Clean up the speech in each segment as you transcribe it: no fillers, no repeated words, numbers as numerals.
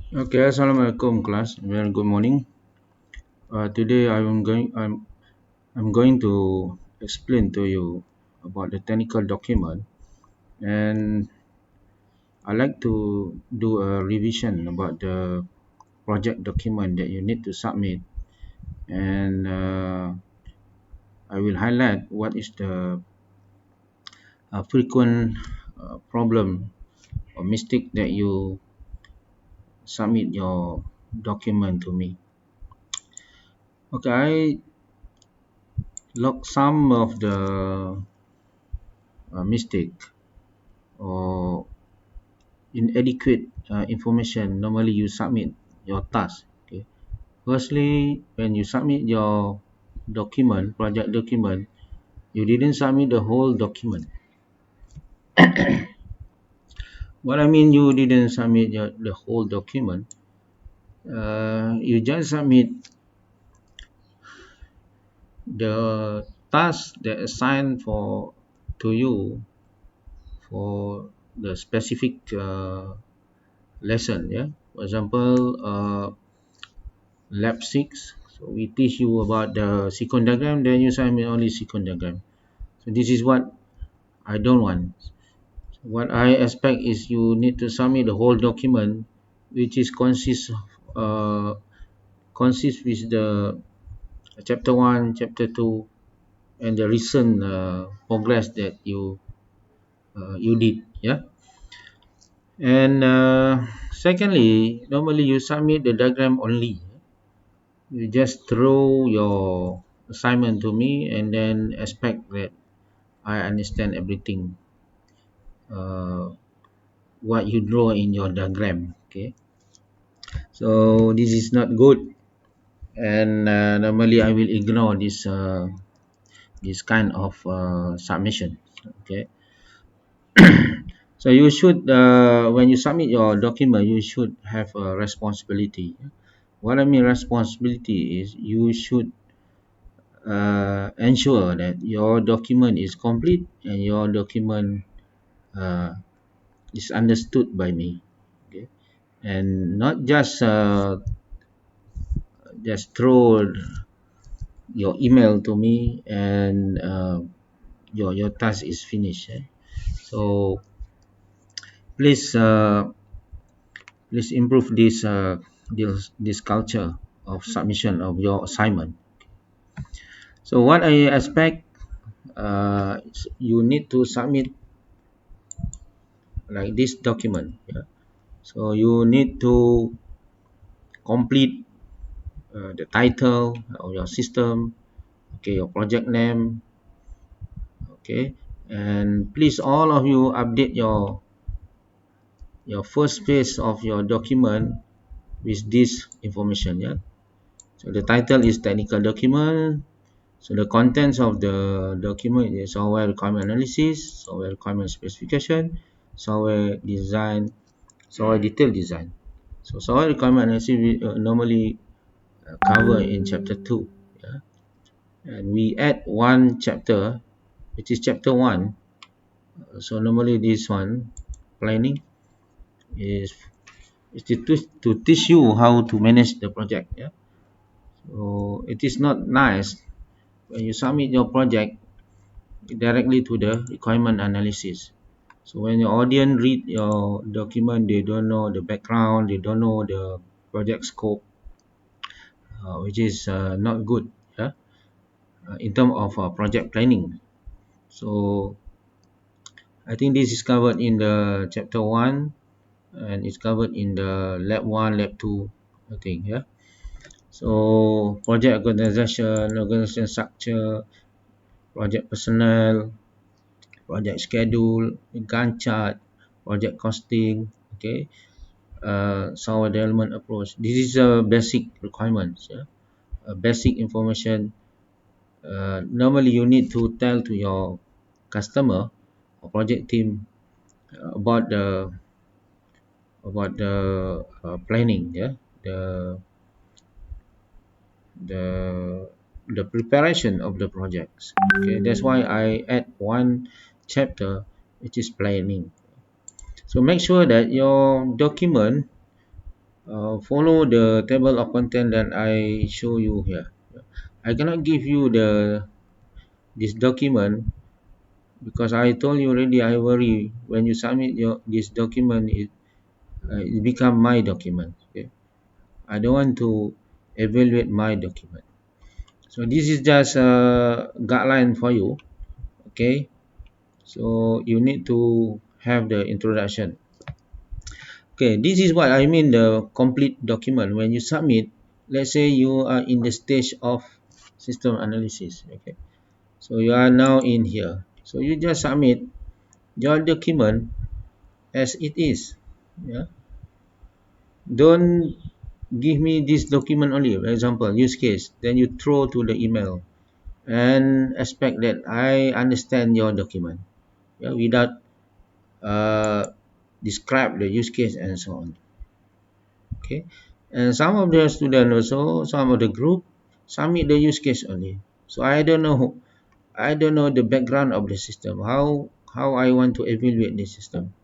Okay, Assalamualaikum class. Very good morning. Today I'm going to explain to you about the technical document, and I like to do a revision about the project document that you need to submit, and I will highlight what is the frequent problem or mistake that you submit your document to me. Okay, I log some of the mistake or inadequate information normally you submit your task. Okay, firstly, when you submit your project document, you didn't submit the whole document. What I mean, you didn't submit the whole document. You just submit the task that assigned for to you for the specific lesson. Yeah, for example, lab 6, so we teach you about the sequence diagram, then you submit only sequence diagram. So this is what I don't want. What I expect is you need to submit the whole document, which is consists with the chapter 1, chapter 2, and the recent progress that you did. Yeah. And secondly, normally you submit the diagram only. You just throw your assignment to me and then expect that I understand everything uh, what you draw in your diagram. Okay, so this is not good, and normally I will ignore this kind of submission. Okay, so you should when you submit your document, you should have a responsibility. What I mean responsibility is you should ensure that your document is complete and your document uh, is understood by me. Okay, and not just throw your email to me and your task is finished. So please please improve this culture of submission of your assignment. So what I expect, you need to submit like this document. Yeah? So you need to complete the title of your system, okay, your project name, okay, and please all of you update your first page of your document with this information. Yeah, so the title is technical document. So the contents of the document is software requirement analysis, software requirement specification, software design, software detail design. So software requirement analysis we normally cover in chapter 2. Yeah, and we add one chapter, which is chapter 1. So normally this one planning is to teach you how to manage the project. Yeah, so it is not nice when you submit your project directly to the requirement analysis. So when your audience read your document, they don't know the background, they don't know the project scope, which is not good. Yeah, in terms of project planning. So I think this is covered in the chapter 1, and it's covered in the lab 1, lab 2, I think. Yeah. So project organization structure, project personnel, project schedule, Gantt chart, project costing, okay, software development approach. This is a basic requirements. Yeah, basic information. Normally, you need to tell to your customer or project team about the planning. Yeah, the the the preparation of the projects. Okay, that's why I add one chapter which is planning. So make sure that your document follow the table of content that I show you here. I cannot give you this document because I told you already. I worry when you submit this document, it become my document. Okay, I don't want to evaluate my document. So this is just a guideline for you. Okay, so you need to have the introduction. Okay, this is what I mean the complete document. When you submit, let's say you are in the stage of system analysis. Okay, so you are now in here. So you just submit your document as it is. Yeah, don't give me this document only. For example, use case. Then you throw to the email and expect that I understand your document. Yeah, without describe the use case and so on. Okay, and some of the student also, some of the group submit the use case only. So I don't know the background of the system, how I want to evaluate the system.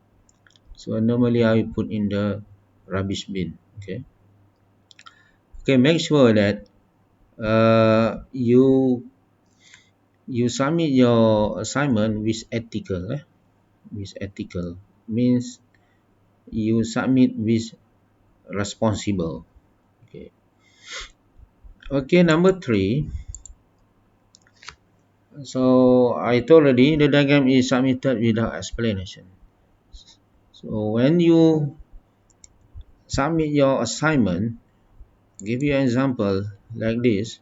So normally I put in the rubbish bin. Okay, make sure that you submit your assignment with ethical. With ethical means you submit with responsible. Okay, okay, number 3. So I told already the diagram is submitted without explanation. So when you submit your assignment, give you an example like this.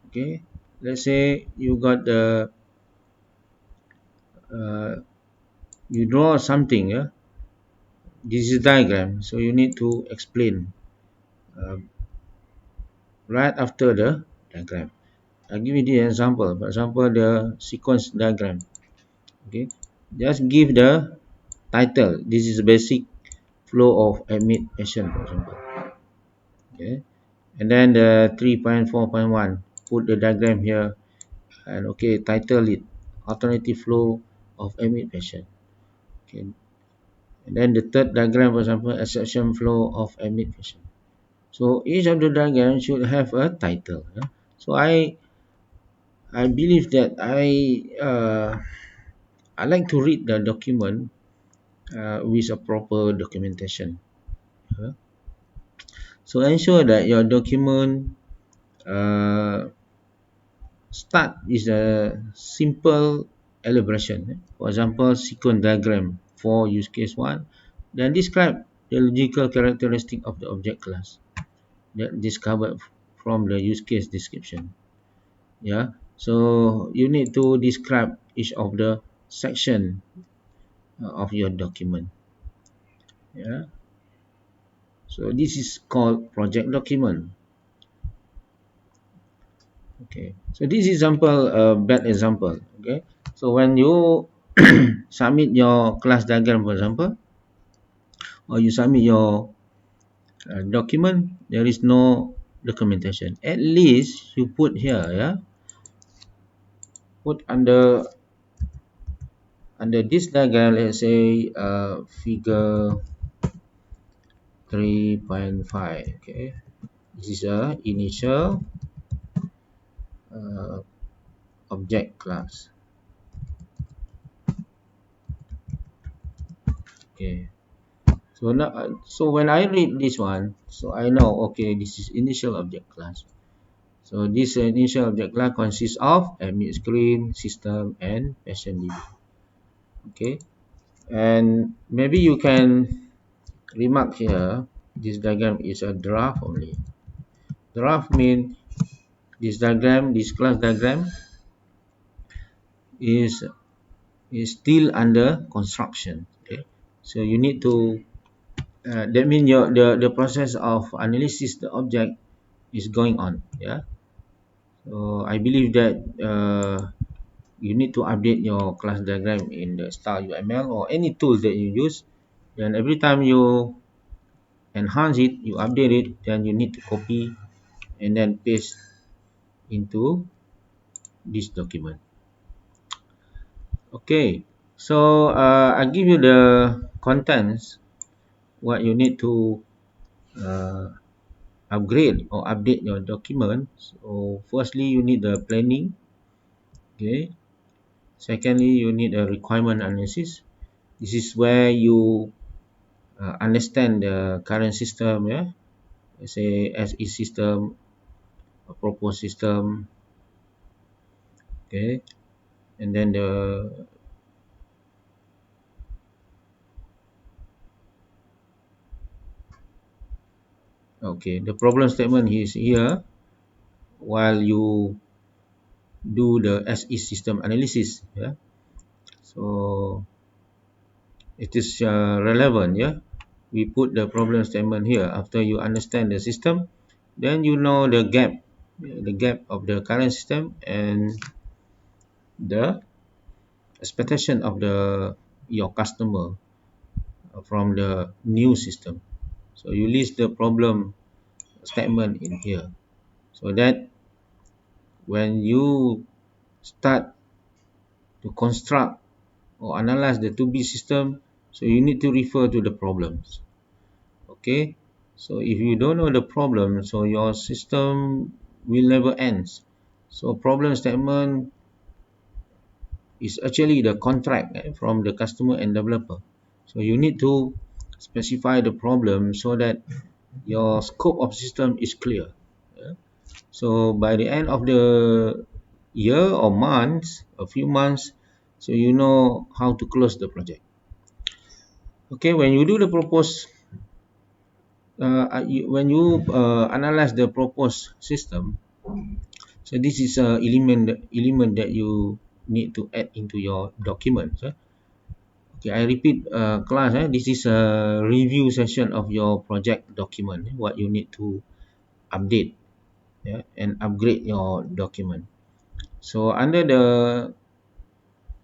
Okay, let's say you got the uh, you draw something. Yeah, this is diagram, so you need to explain uh, right after the diagram. I'll give you the example. For example, the sequence diagram. Okay, just give the title. This is basic flow of admit patient, for example. Okay, and then the 3.4.1, put the diagram here, and okay, title it alternative flow of admit patient. Okay, and then the third diagram, for example, exception flow of admit patient. So each of the diagram should have a title. Yeah? So I believe that I like to read the document with a proper documentation. Yeah? So ensure that your document uh, start with a simple elaboration. For example, sequence diagram for use case 1. Then describe the logical characteristic of the object class that discovered from the use case description. Yeah. So you need to describe each of the section of your document. Yeah. So this is called project document. Okay. So this example, bad example. Okay. So when you submit your class diagram, for example, or you submit your document, there is no documentation. At least you put here, yeah, put under this diagram. Let's say figure 3.5. Okay, this is a initial uh, object class. Okay, so now so when I read this one, so I know, okay, this is initial object class. So this initial object class consists of admit screen, system, and patient DB. Okay, and maybe you can remark here, this diagram is a draft only. Draft means this diagram, this class diagram is still under construction. Okay, so you need to that means the process of analysis the object is going on. Yeah, so I believe that you need to update your class diagram in the Star UML or any tool that you use. Then every time you enhance it, you update it, then you need to copy and then paste into this document. Okay, so I give you the contents what you need to uh, upgrade or update your document. So firstly, you need the planning. Okay. Secondly, you need a requirement analysis. This is where you understand the current system, yeah, let's say SE system, a proposed system, okay, and then the problem statement is here while you do the SE system analysis, yeah. So it is relevant, yeah. We put the problem statement here after you understand the system, then you know the gap of the current system and the expectation of the your customer from the new system. So you list the problem statement in here, so that when you start to construct or analyze the to be system, so you need to refer to the problems. Okay, so if you don't know the problem, so your system will never ends. So problem statement is actually the contract from the customer and developer. So you need to specify the problem so that your scope of system is clear. Yeah. So by the end of the year or months, a few months, so you know how to close the project. Okay, when you do the proposed, when you analyze the proposed system, so this is a element that you need to add into your document. Okay, I repeat, class. This is a review session of your project document. What you need to update, yeah, and upgrade your document. So under the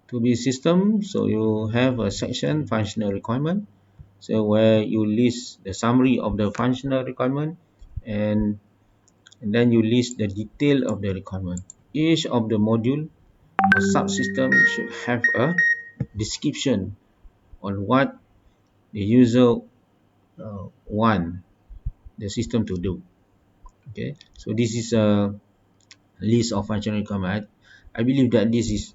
to be system, so you have a section functional requirement. So where you list the summary of the functional requirement, and, and then you list the detail of the requirement. Each of the module or subsystem should have a description on what the user want the system to do. Okay, so this is a list of functional requirement. I believe that this is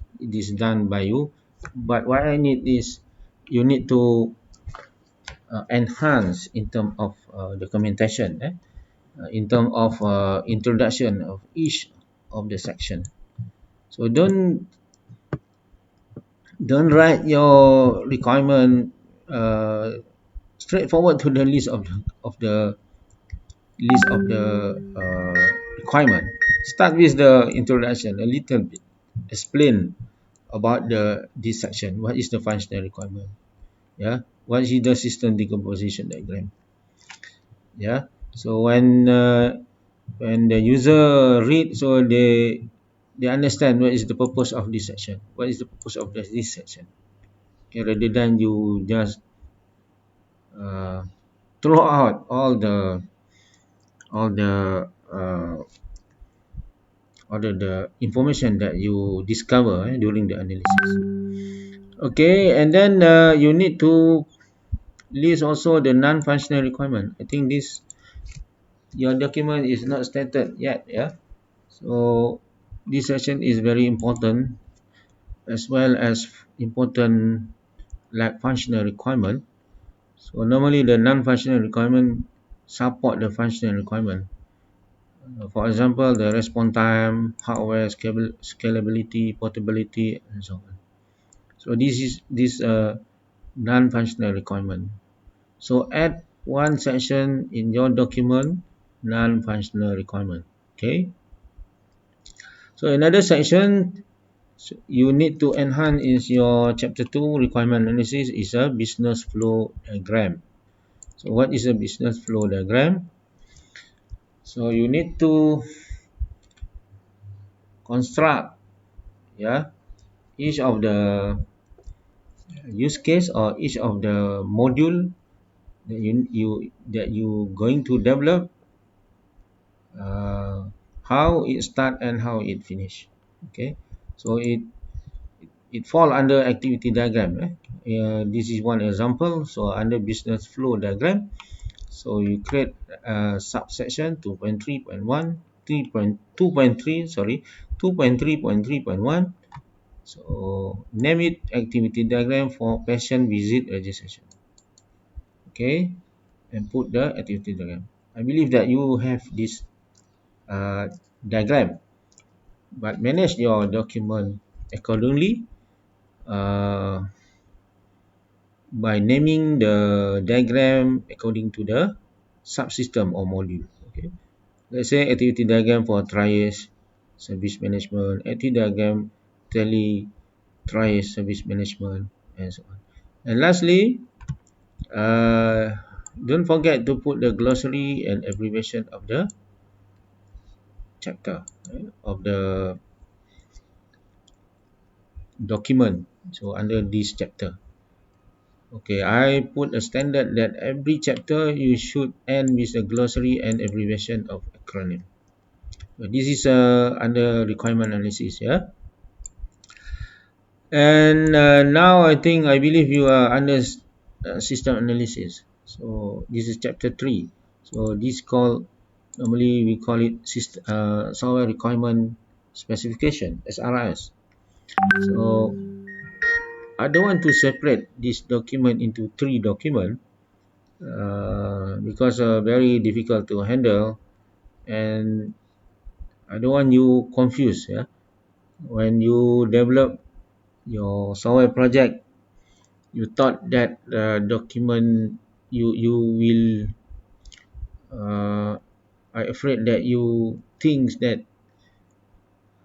done by you, but what I need is you need to enhance in terms of documentation, in terms of introduction of each of the section. So don't write your requirement straightforward to the list of the requirement. Start with the introduction a little bit. Explain about this section. What is the functional requirement? Yeah. What is the system decomposition diagram? Yeah. So when the user read, so they understand what is the purpose of this section. What is the purpose of this section? Okay, rather than you just uh, throw out all the the information that you discover during the analysis. Okay, and then you need to list also the non-functional requirement. I think this your document is not stated yet, yeah. So this section is very important, as well as important like functional requirement. So normally the non-functional requirement support the functional requirement. For example, the response time, hardware scalability, portability, and so on. So this non-functional requirement. So add one section in your document, non-functional requirement. Okay. So another section you need to enhance is your chapter 2 requirement analysis is a business flow diagram. So what is a business flow diagram? So you need to construct, yeah, each of the use case or each of the module that you going to develop, how it start and how it finish. Okay, so it fall under activity diagram. This is one example. So under business flow diagram, so you create a subsection 2.3.1, 3.2.3, sorry, 2.3.3.1. So name it activity diagram for patient visit registration. Okay, and put the activity diagram. I believe that you have this diagram, but manage your document accordingly uh, by naming the diagram according to the subsystem or module. Okay, let's say activity diagram for triage service management, activity diagram tele triage service management, and so on. And lastly, don't forget to put the glossary and abbreviation of the chapter, of the document. So under this chapter, okay, I put a standard that every chapter you should end with a glossary and abbreviation of acronym. So this is under requirement analysis, yeah. And now I believe you are under system analysis. So this is chapter 3. So this called, normally we call it software requirement specification, SRS. So I don't want to separate this document into 3 documents because very difficult to handle, and I don't want you confused. Yeah, when you develop your software project, you thought that document you will I afraid that you think that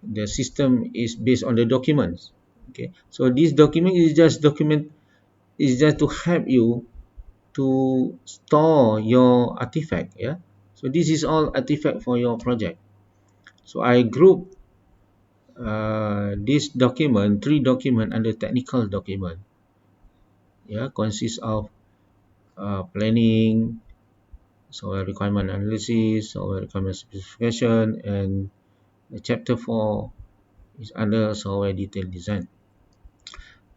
the system is based on the documents. Okay, so this document is just to help you to store your artifact. Yeah, so this is all artifact for your project. So I group this document, 3 document, under technical document. Yeah, consists of planning, software requirement analysis, software requirement specification, and the chapter 4 is under software detail design.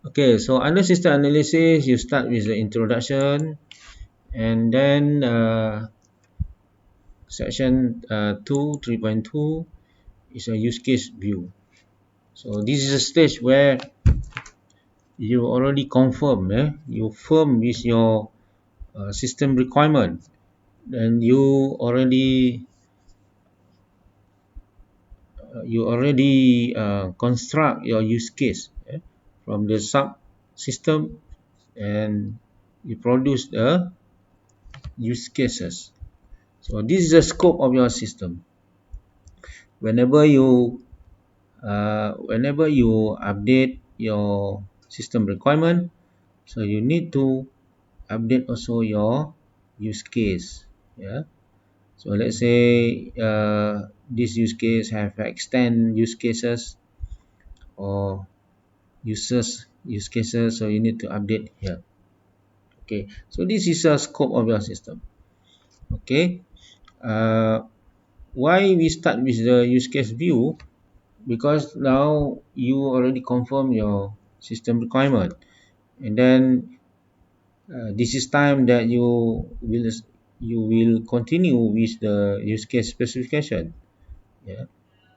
Okay, so under system analysis, you start with the introduction, and then section 2, 3.2 is a use case view. So this is a stage where you already confirm, you firm with your system requirement, and you already construct your use case from the sub system, and you produce the use cases. So this is the scope of your system. Whenever you update your system requirement, so you need to update also your use case. Yeah, so let's say this use case have extend use cases or users use cases, so you need to update here. Okay, so this is a scope of your system. Okay, why we start with the use case view? Because now you already confirm your system requirement, and then this is time that you will continue with the use case specification. Yeah,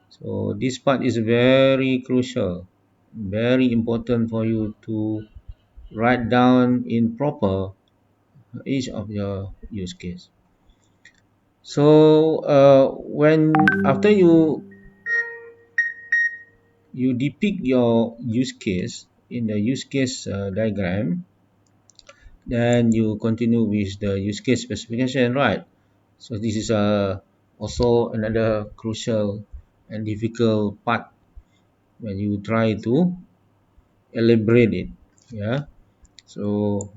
so this part is very crucial, very important for you to write down in proper each of your use case. So when after you depict your use case in the use case diagram, then you continue with the use case specification, right? So this is also another crucial and difficult part when you try to elaborate it. Yeah, so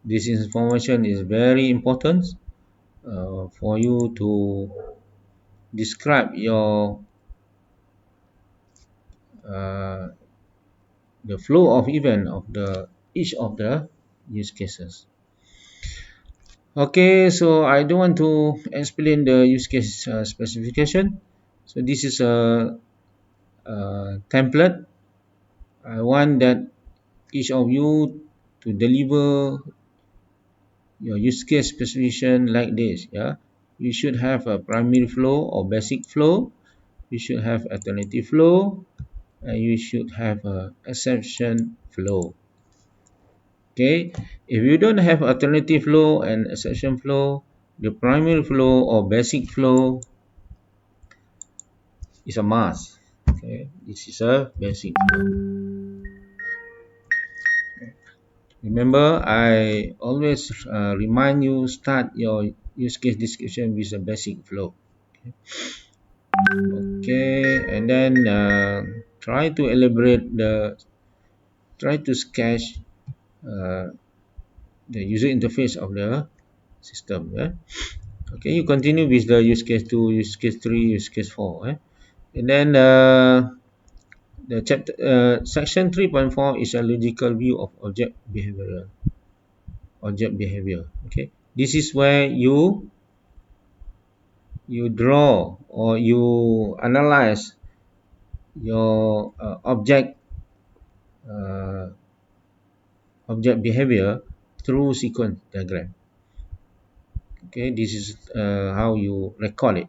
this information is very important for you to describe your uh, the flow of event of the each of the use cases. Okay, so I don't want to explain the use case specification. So this is a template I want that each of you to deliver your use case specification like this. Yeah, you should have a primary flow or basic flow. You should have alternative flow, and you should have a exception flow. Okay, if you don't have alternative flow and exception flow, the primary flow or basic flow is a must. Okay, this is a basic flow. Remember, I always remind you start your use case description with a basic flow. Okay, and then try to elaborate try to sketch uh, the user interface of the system. Yeah? Okay, you continue with the use case 2, use case 3, use case 4. And then the chapter section 3.4 is a logical view of object behavior. Okay, this is where you draw or you analyze your uh, object behavior through sequence diagram. Okay, this is how you record it.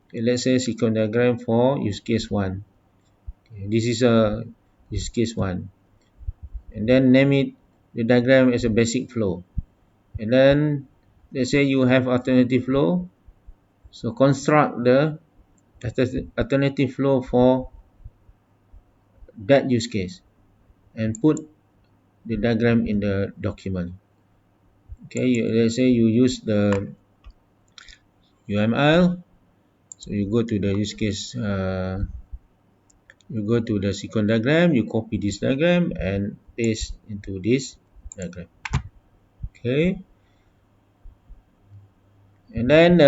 Okay, let's say sequence diagram for use case 1. Okay, this is a use case 1, and then name it the diagram as a basic flow. And then let's say you have alternative flow, so construct the alternative flow for that use case and put the diagram in the document. Okay, let's say you use the UML, so you go to the use case, you go to the sequence diagram, you copy this diagram and paste into this diagram. Okay, and then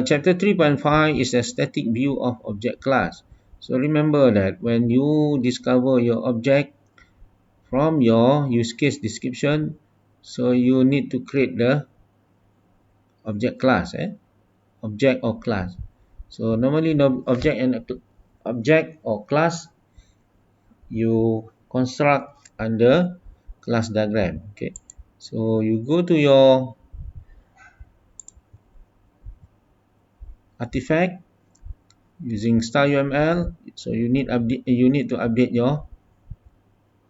chapter 3.5 is a static view of object class. So remember that when you discover your object from your use case description, so you need to create the object class, object or class. So normally the object or class you construct under class diagram. Okay, so you go to your artifact using StarUML. So you need to update your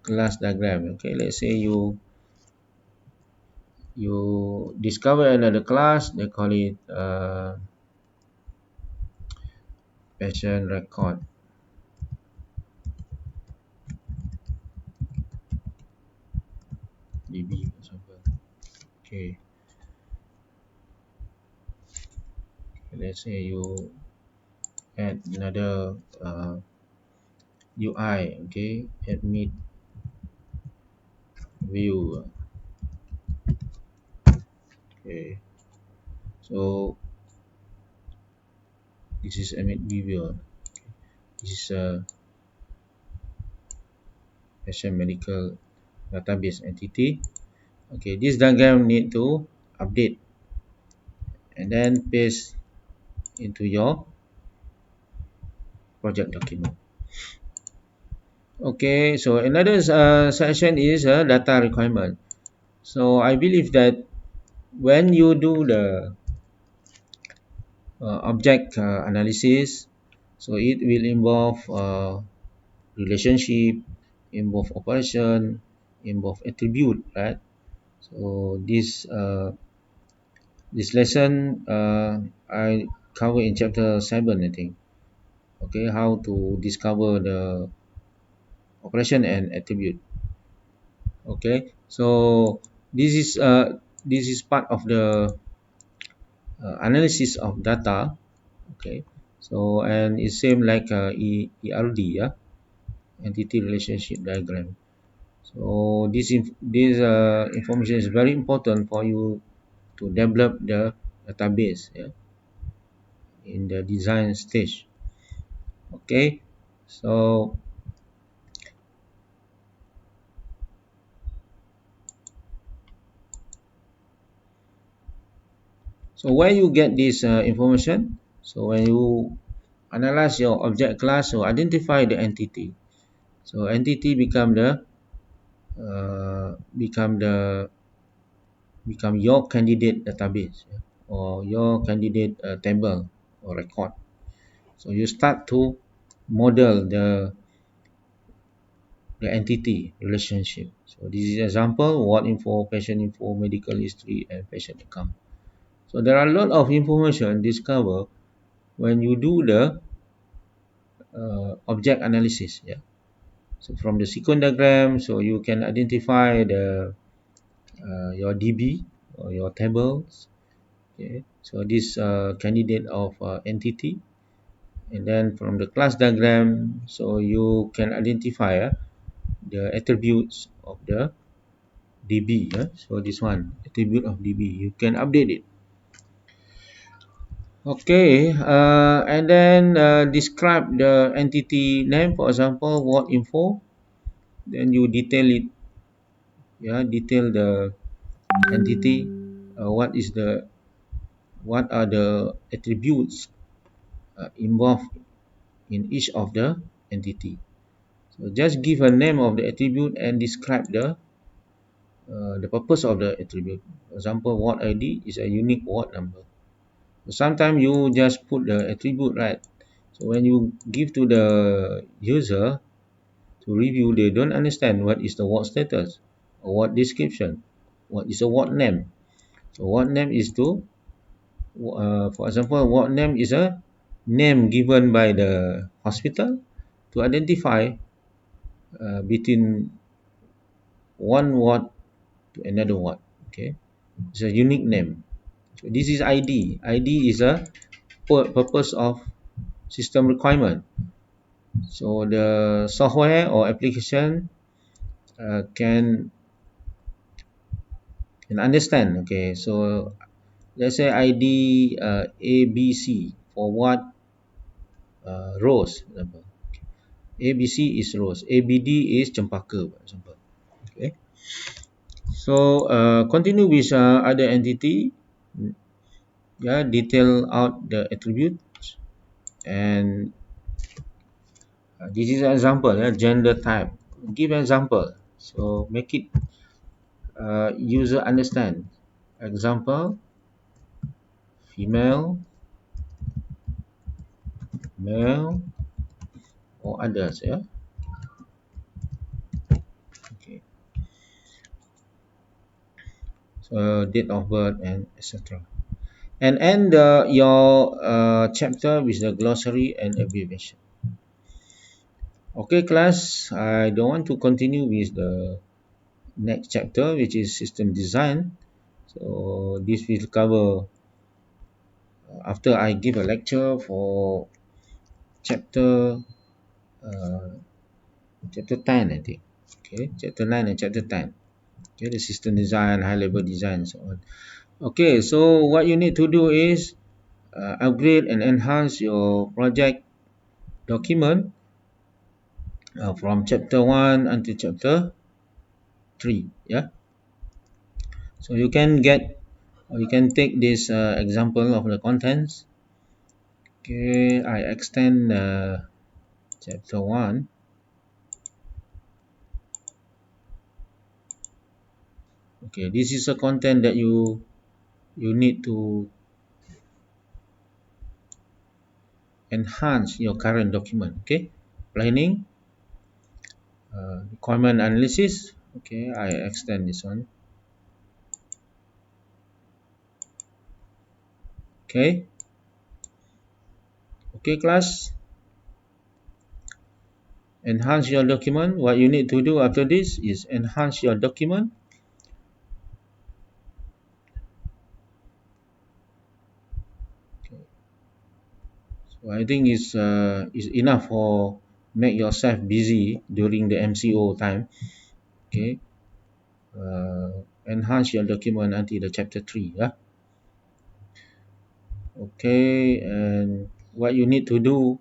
class diagram. Okay, let's say you discover another class, they call it patient record. DB for example. Okay, let's say you add another UI. Okay, admit view. Okay, so this is admit viewer. This is a patient medical database entity. Okay, this diagram need to update and then paste into your project document. Okay, so another section is data requirement. So I believe that when you do the object analysis, so it will involve relationship, involve operation, involve attribute, right? So this lesson I cover in chapter 7, I think. Okay, how to discover the operation and attribute. Okay, so this is part of the analysis of data. Okay, so and it's same like ERD, yeah, entity relationship diagram. So this information is very important for you to develop the database, yeah, in the design stage. Okay, so where you get this information? So when you analyze your object class, so identify the entity. So entity uh, become the become your candidate database, yeah, or your candidate table or record. So you start to model the entity relationship. So this is example: what info, patient info, medical history, and patient account. So there are a lot of information discovered when you do the object analysis. Yeah. So from the sequence diagram, so you can identify the your DB or your tables. Okay. So this candidate of entity, and then from the class diagram, so you can identify the attributes of the DB. So this one attribute of DB, you can update it. Okay, and then describe the entity name, for example, what info. Then you detail it. Yeah, detail the entity. What are the attributes involved in each of the entity. So just give a name of the attribute and describe the purpose of the attribute. For example, ward ID is a unique ward number. Sometimes you just put the attribute, right? So when you give to the user to review, they don't understand what is the ward status or what description, what is a ward name. So ward name is for example, ward name is a name given by the hospital to identify between one ward to another ward. Okay, it's a unique name. So this is ID. ID is a purpose of system requirement. So the software or application can understand. Okay, so let's say ID ABC for what rose. For example. ABC is rose. ABD is cempaka, for example. Okay. So continue with other entity. Yeah, detail out the attributes, and this is an example. Yeah, gender type. Give an example. So make it user understand. Example: female, male, or others. Yeah. Okay. So date of birth and etc. And end your chapter with the glossary and abbreviation. Okay, class. I don't want to continue with the next chapter, which is system design. So this will cover after I give a lecture for chapter uh, chapter 10, I think. Okay, chapter 9 and chapter 10. Okay, the system design, high level design, and so on. Okay, so what you need to do is upgrade and enhance your project document from chapter 1 until chapter 3. Yeah, so you can get, or you can take this example of the contents. Okay, I extend chapter 1. Okay, this is a content that you need to enhance your current document. Okay, planning, requirement analysis. Okay, I extend this one. Okay, okay, class. Enhance your document. What you need to do after this is enhance your document. Okay. So I think is enough for make yourself busy during the MCO time. Okay, enhance your document until the chapter 3. Yeah. Okay, and what you need to do,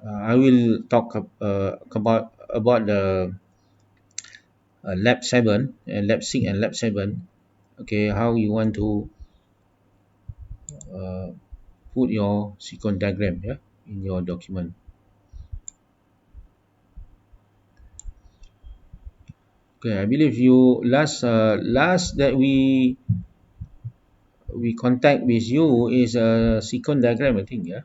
I will talk about the lab 7 and lab 6 and lab 7. Okay, how you want to uh, put your sequence diagram, yeah, in your document. Okay, I believe you last that we contact with you is a sequence diagram, I think, yeah.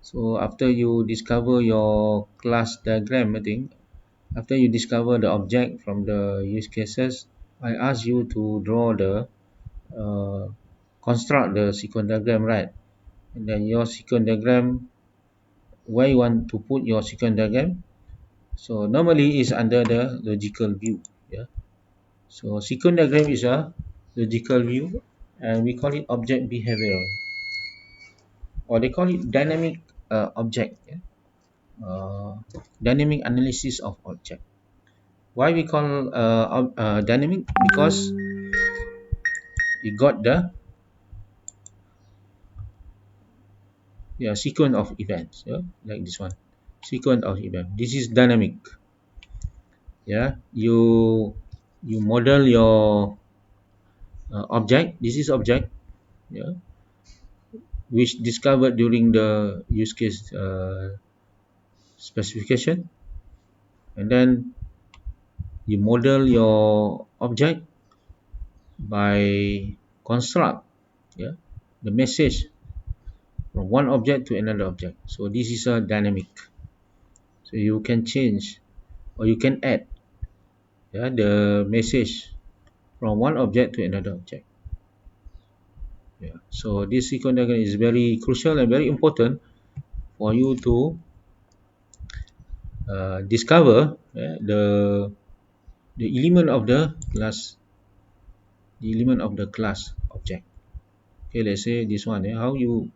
So after you discover your class diagram, I think, after you discover the object from the use cases, I ask you to draw the uh, construct the sequence diagram, right? And then your sequence diagram, where you want to put your sequence diagram. So normally is under the logical view, yeah. So sequence diagram is a logical view, and we call it object behavior, or they call it dynamic object, yeah? Dynamic analysis of object. Why we call dynamic? Because you got the, yeah, sequence of events, yeah, like this one, sequence of event. This is dynamic, yeah. You model your object. This is object, yeah, which discovered during the use case specification, and then you model your object by construct, yeah, the message from one object to another object. So this is a dynamic. So you can change or you can add, yeah, the message from one object to another object. Yeah. So this sequence diagram is very crucial and very important for you to discover, the element of the class, the element of the class object. Okay, let's say this one, how you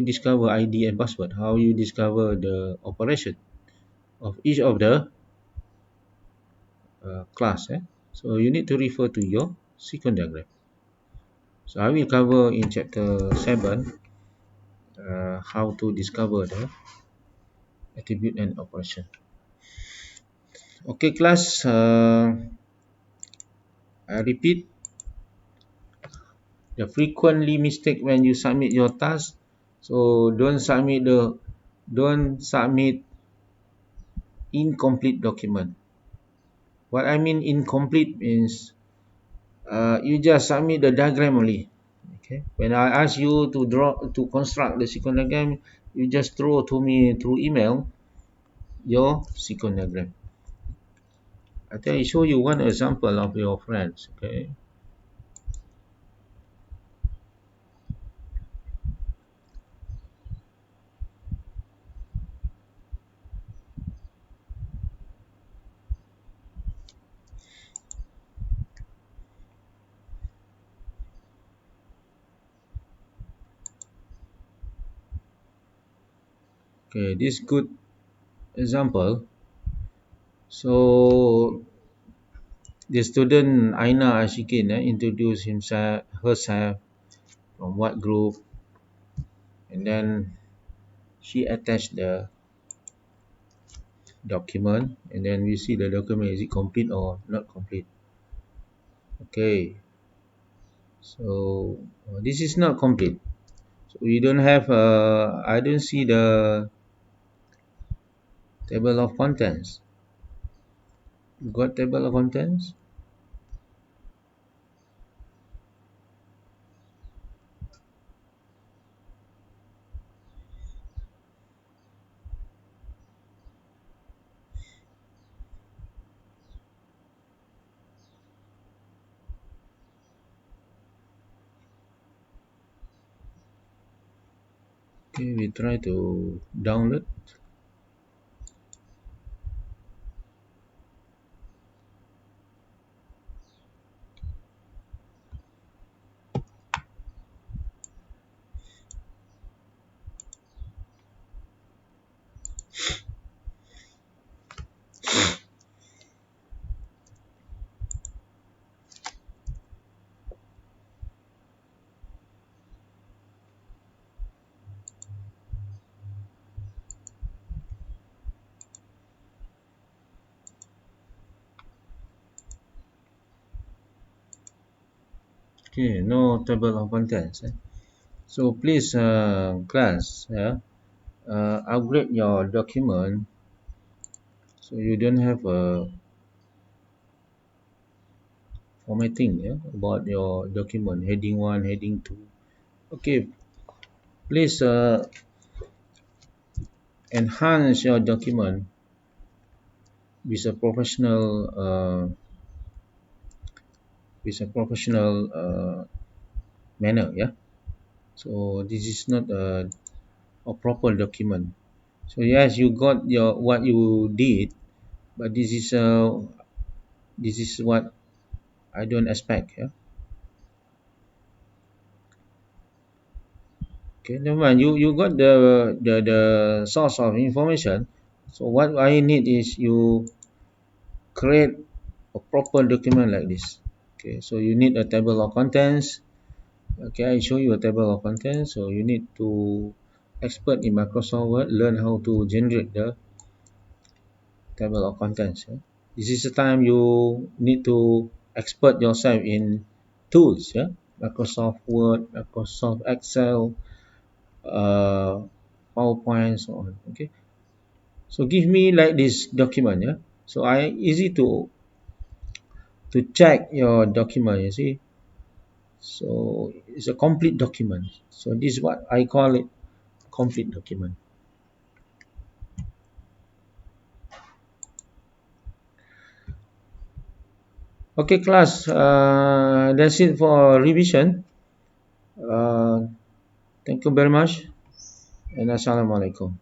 discover ID and password, how you discover the operation of each of the class, so you need to refer to your sequence diagram. So I will cover in chapter 7 how to discover the attribute and operation. Okay, class, I repeat, the frequently mistake when you submit your task. So don't submit incomplete document. What I mean incomplete means you just submit the diagram only. Okay, when I ask you to construct the sequence diagram, you just throw to me through email your sequence diagram. I think I show you one example of your friends. Okay, okay, this good example. So the student Aina Ashikin introduced herself from what group, and then she attached the document, and then we see the document, is it complete or not complete. Okay, so this is not complete. So we don't have I don't see the table of contents. You got table of contents? Okay, we try to download. Okay, no table of contents. So please, class, upgrade your document so you don't have a formatting, yeah, about your document, heading 1, heading 2. Okay, please enhance your document with a professional manner, yeah. So this is not a proper document. So yes, you got your what you did, but this is what I don't expect, yeah. Okay, never mind. You got the source of information. So what I need is you create a proper document like this. Okay, so you need a table of contents. Okay, I show you a table of contents. So you need to expert in Microsoft Word, learn how to generate the table of contents, yeah. This is the time you need to expert yourself in tools, yeah. Microsoft Word, Microsoft Excel, uh, PowerPoint, so on. Okay, so give me like this document, yeah. So I easy to check your document, you see. So it's a complete document. So this is what I call it, complete document. Okay, class. That's it for revision. Uh, Thank you very much, and assalamualaikum.